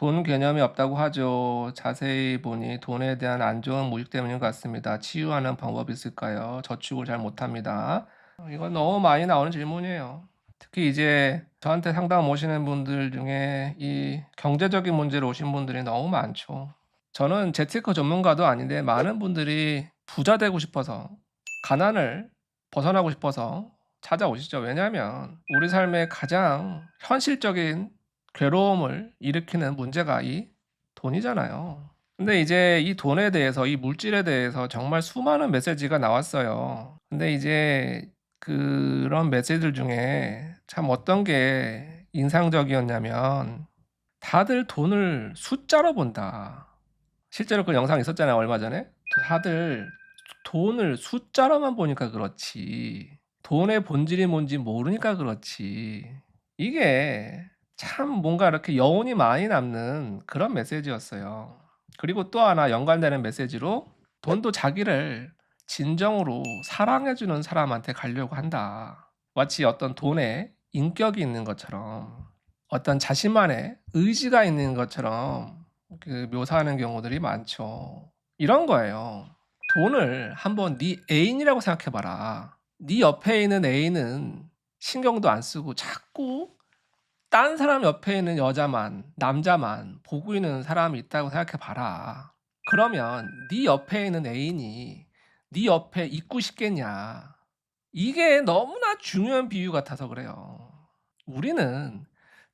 돈 개념이 없다고 하죠. 자세히 보니 돈에 대한 안 좋은 무식 때문인 것 같습니다. 치유하는 방법이 있을까요? 저축을 잘 못합니다. 이건 너무 많이 나오는 질문이에요. 특히 이제 저한테 상담 오시는 분들 중에 이 경제적인 문제로 오신 분들이 너무 많죠. 저는 재테크 전문가도 아닌데 많은 분들이 부자 되고 싶어서 가난을 벗어나고 싶어서 찾아오시죠. 왜냐하면 우리 삶의 가장 현실적인 괴로움을 일으키는 문제가 이 돈이잖아요. 근데 이제 이 돈에 대해서 이 물질에 대해서 정말 수많은 메시지가 나왔어요. 근데 이제 그런 메시지들 중에 참 어떤 게 인상적이었냐면 다들 돈을 숫자로 본다. 실제로 그 영상 있었잖아요, 얼마 전에. 다들 돈을 숫자로만 보니까 그렇지 돈의 본질이 뭔지 모르니까 그렇지. 이게 참 뭔가 이렇게 여운이 많이 남는 그런 메시지였어요. 그리고 또 하나 연관되는 메시지로 "돈도 자기를 진정으로 사랑해 주는 사람한테 가려고 한다." 마치 어떤 돈에 인격이 있는 것처럼 어떤 자신만의 의지가 있는 것처럼 그 묘사하는 경우들이 많죠. 이런 거예요. 돈을 한번 네 애인이라고 생각해 봐라. 네 옆에 있는 애인은 신경도 안 쓰고 자꾸 딴 사람 옆에 있는 여자만, 남자만 보고 있는 사람이 있다고 생각해 봐라. 그러면 네 옆에 있는 애인이 네 옆에 있고 싶겠냐. 이게 너무나 중요한 비유 같아서 그래요. 우리는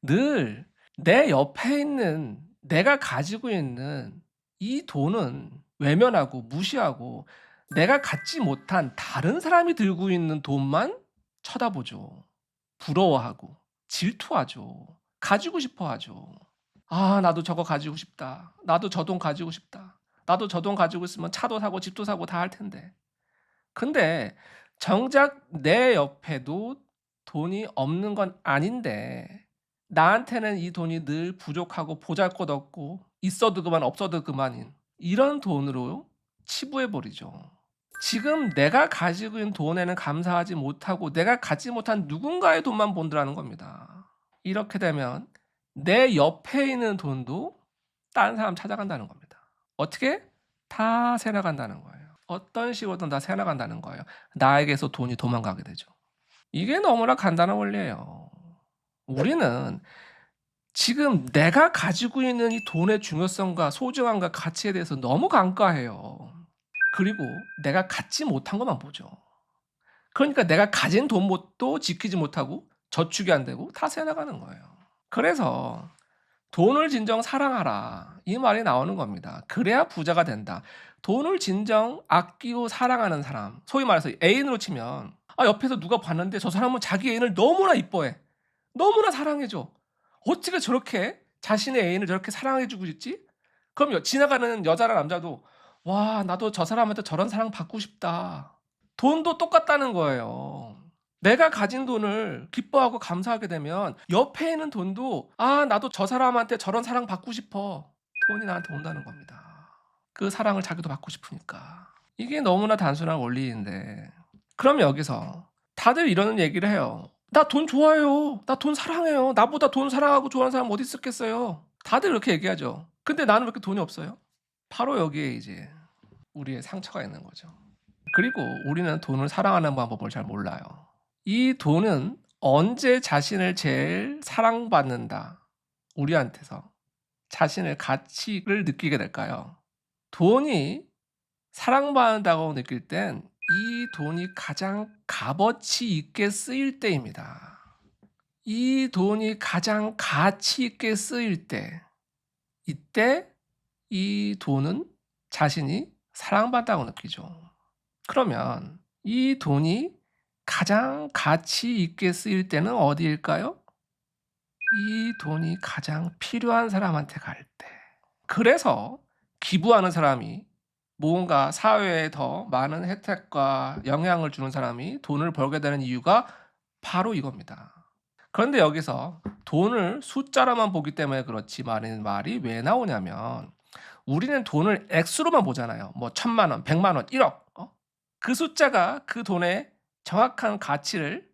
늘 내 옆에 있는 내가 가지고 있는 이 돈은 외면하고 무시하고 내가 갖지 못한 다른 사람이 들고 있는 돈만 쳐다보죠. 부러워하고 질투하죠. 가지고 싶어 하죠. '아 나도 저거 가지고 싶다. 나도 저 돈 가지고 싶다. 나도 저 돈 가지고 있으면 차도 사고 집도 사고 다 할 텐데.' 근데 정작 내 옆에도 돈이 없는 건 아닌데 나한테는 이 돈이 늘 부족하고 보잘것없고 있어도 그만 없어도 그만인 이런 돈으로 치부해 버리죠. 지금 내가 가지고 있는 돈에는 감사하지 못하고 내가 갖지 못한 누군가의 돈만 본다는 겁니다. 이렇게 되면 내 옆에 있는 돈도 다른 사람 찾아간다는 겁니다. 어떻게? 다 새 나간다는 거예요. 어떤 식으로든 다 새 나간다는 거예요. 나에게서 돈이 도망가게 되죠. 이게 너무나 간단한 원리예요. 우리는 지금 내가 가지고 있는 이 돈의 중요성과 소중함과 가치에 대해서 너무 간과해요. 그리고 내가 갖지 못한 것만 보죠. 그러니까 내가 가진 돈 뭣도 지키지 못하고 저축이 안 되고 다 새 나가는 거예요. 그래서 "돈을 진정 사랑하라." 이 말이 나오는 겁니다. 그래야 부자가 된다. 돈을 진정 아끼고 사랑하는 사람, 소위 말해서 애인으로 치면 옆에서 누가 봤는데 저 사람은 자기 애인을 너무나 이뻐해. 너무나 사랑해 줘. 어떻게 저렇게 자신의 애인을 저렇게 사랑해 주고 있지? 그럼 지나가는 여자나 남자도 '와 나도 저 사람한테 저런 사랑 받고 싶다.' 돈도 똑같다는 거예요. 내가 가진 돈을 기뻐하고 감사하게 되면 옆에 있는 돈도 '아 나도 저 사람한테 저런 사랑 받고 싶어.' 돈이 나한테 온다는 겁니다. 그 사랑을 자기도 받고 싶으니까. 이게 너무나 단순한 원리인데 그럼 여기서 다들 이런 얘기를 해요. "나 돈 좋아해요. 나 돈 사랑해요. 나보다 돈 사랑하고 좋아하는 사람 어디 있었겠어요." 다들 이렇게 얘기하죠. 근데 나는 왜 이렇게 돈이 없어요? 바로 여기에 이제 우리의 상처가 있는 거죠. 그리고 우리는 돈을 사랑하는 방법을 잘 몰라요. 이 돈은 언제 자신을 제일 사랑받는다. 우리한테서 자신의 가치를 느끼게 될까요? 돈이 사랑받는다고 느낄 땐 이 돈이 가장 값어치 있게 쓰일 때입니다. 이 돈이 가장 가치 있게 쓰일 때, 이때 이 돈은 자신이 사랑받는다고 느끼죠. 그러면 이 돈이 가장 가치 있게 쓰일 때는 어디일까요? 이 돈이 가장 필요한 사람한테 갈 때. 그래서 기부하는 사람이 무언가 사회에 더 많은 혜택과 영향을 주는 사람이 돈을 벌게 되는 이유가 바로 이겁니다. 그런데 여기서 돈을 숫자로만 보기 때문에 그렇지 말이 왜 나오냐면 우리는 돈을 액수로만 보잖아요. 뭐 1,000만 원, 100만 원, 1억 그 숫자가 그 돈의 정확한 가치를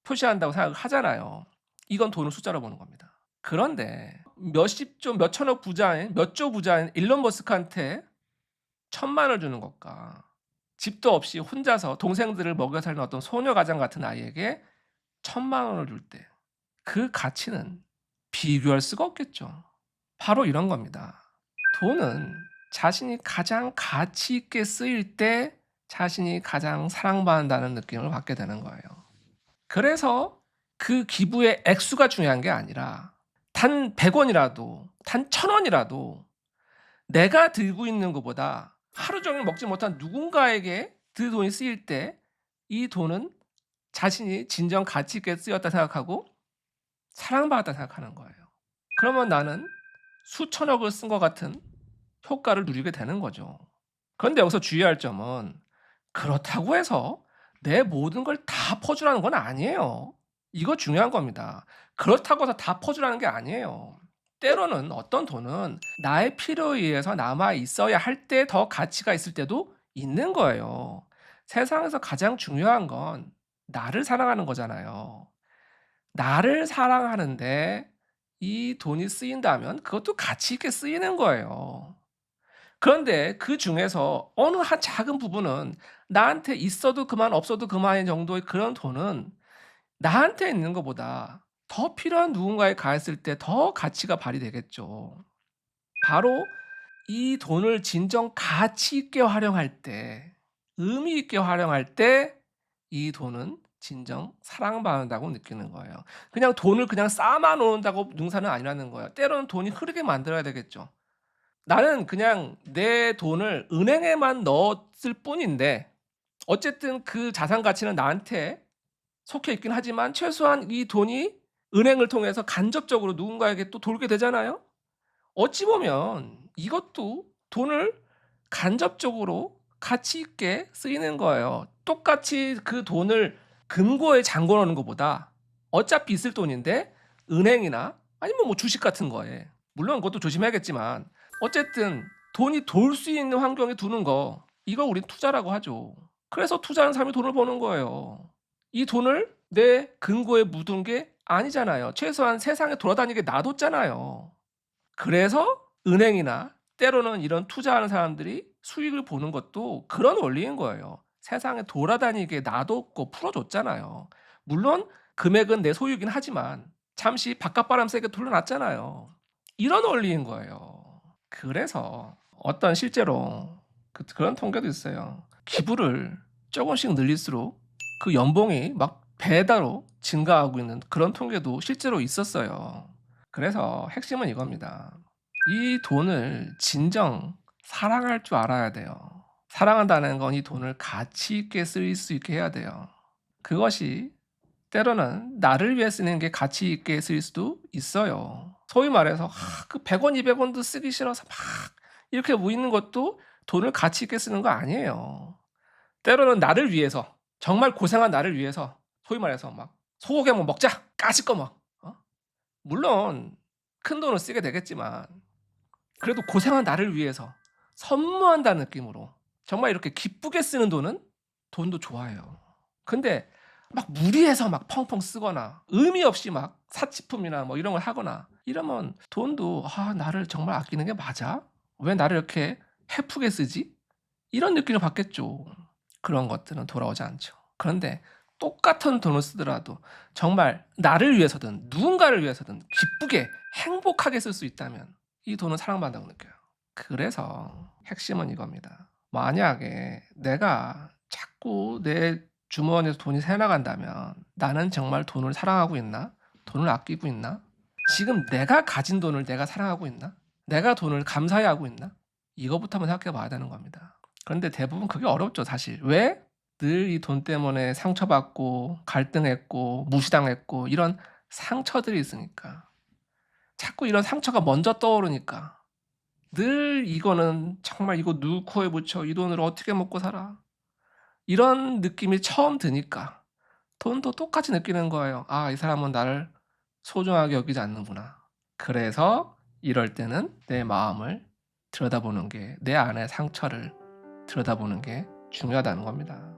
표시한다고 생각을 하잖아요. 이건 돈을 숫자로 보는 겁니다. 그런데 몇십조 몇천억 부자인 몇 조 부자인 일론 머스크한테 1,000만 원을 주는 것과 집도 없이 혼자서 동생들을 먹여 살리는 어떤 소녀 가장 같은 아이에게 1,000만 원을 줄 때 그 가치는 비교할 수가 없겠죠. 바로 이런 겁니다. 돈은 자신이 가장 가치 있게 쓰일 때 자신이 가장 사랑받는다는 느낌을 받게 되는 거예요. 그래서 그 기부의 액수가 중요한 게 아니라 단 100원이라도 단 1,000원이라도 내가 들고 있는 것보다 하루 종일 먹지 못한 누군가에게 그 돈이 쓰일 때 이 돈은 자신이 진정 가치 있게 쓰였다 생각하고 사랑받았다 생각하는 거예요. 그러면 나는 수천억을 쓴 것 같은 효과를 누리게 되는 거죠. 그런데 여기서 주의할 점은 그렇다고 해서 내 모든 걸 다 퍼주라는 건 아니에요. 이거 중요한 겁니다. 그렇다고 해서 다 퍼주라는 게 아니에요. 때로는 어떤 돈은 나의 필요에 의해서 남아 있어야 할 때 더 가치가 있을 때도 있는 거예요. 세상에서 가장 중요한 건 나를 사랑하는 거잖아요. 나를 사랑하는데 이 돈이 쓰인다면 그것도 가치 있게 쓰이는 거예요. 그런데 그 중에서 어느 한 작은 부분은 나한테 있어도 그만 없어도 그만인 정도의 그런 돈은 나한테 있는 것보다 더 필요한 누군가에 가했을 때 더 가치가 발휘되겠죠. 바로 이 돈을 진정 가치 있게 활용할 때, 의미 있게 활용할 때 이 돈은 진정 사랑받는다고 느끼는 거예요. 그냥 돈을 그냥 쌓아 놓는다고 능사는 아니라는 거예요. 때로는 돈이 흐르게 만들어야 되겠죠. 나는 그냥 내 돈을 은행에만 넣었을 뿐인데 어쨌든 그 자산 가치는 나한테 속해 있긴 하지만 최소한 이 돈이 은행을 통해서 간접적으로 누군가에게 또 돌게 되잖아요. 어찌 보면 이것도 돈을 간접적으로 가치 있게 쓰이는 거예요. 똑같이 그 돈을 금고에 잠궈 놓는 것보다 어차피 있을 돈인데 은행이나 아니면 뭐 주식 같은 거에, 물론 그것도 조심해야겠지만 어쨌든 돈이 돌 수 있는 환경에 두는 거, 이걸 우린 투자라고 하죠. 그래서 투자하는 사람이 돈을 버는 거예요. 이 돈을 내 금고에 묻은 게 아니잖아요. 최소한 세상에 돌아다니게 놔뒀잖아요. 그래서 은행이나 때로는 이런 투자하는 사람들이 수익을 보는 것도 그런 원리인 거예요. 세상에 돌아다니게 놔뒀고 풀어줬잖아요. 물론 금액은 내 소유이긴 하지만 잠시 바깥바람 쐬게 돌려놨잖아요. 이런 원리인 거예요. 그래서 어떤 실제로 그런 통계도 있어요. 기부를 조금씩 늘릴수록 그 연봉이 막 배다로 증가하고 있는 그런 통계도 실제로 있었어요. 그래서 핵심은 이겁니다. 이 돈을 진정 사랑할 줄 알아야 돼요. 사랑한다는 건 이 돈을 가치 있게 쓸 수 있게 해야 돼요. 그것이 때로는 나를 위해 쓰는 게 가치 있게 쓰일 수도 있어요. 소위 말해서 그 100원, 200원도 쓰기 싫어서 막 이렇게 모이는 것도 돈을 가치 있게 쓰는 거 아니에요. 때로는 나를 위해서, 정말 고생한 나를 위해서 소위 말해서 막 소고기 한번 먹자! 까짓거 막. 물론 큰 돈을 쓰게 되겠지만 그래도 고생한 나를 위해서 선무한다는 느낌으로 정말 이렇게 기쁘게 쓰는 돈은 돈도 좋아해요. 근데 막 무리해서 막 펑펑 쓰거나 의미 없이 막 사치품이나 뭐 이런 걸 하거나 이러면 돈도 '아 나를 정말 아끼는 게 맞아? 왜 나를 이렇게 헤프게 쓰지?' 이런 느낌을 받겠죠. 그런 것들은 돌아오지 않죠. 그런데 똑같은 돈을 쓰더라도 정말 나를 위해서든 누군가를 위해서든 기쁘게 행복하게 쓸 수 있다면 이 돈은 사랑받는다고 느껴요. 그래서 핵심은 이겁니다. 만약에 내가 자꾸 내 주머니에서 돈이 새나간다면 '나는 정말 돈을 사랑하고 있나? 돈을 아끼고 있나? 지금 내가 가진 돈을 내가 사랑하고 있나? 내가 돈을 감사해하고 있나?' 이거부터 한번 생각해 봐야 되는 겁니다. 그런데 대부분 그게 어렵죠 사실. 왜? 늘 이 돈 때문에 상처받고 갈등했고 무시당했고 이런 상처들이 있으니까. 자꾸 이런 상처가 먼저 떠오르니까 늘 이거는 정말 '이거 누구 코에 묻혀. 이 돈으로 어떻게 먹고 살아.' 이런 느낌이 처음 드니까 돈도 똑같이 느끼는 거예요. '아 이 사람은 나를 소중하게 여기지 않는구나.' 그래서 이럴 때는 내 마음을 들여다보는 게, 내 안의 상처를 들여다보는 게 중요하다는 겁니다.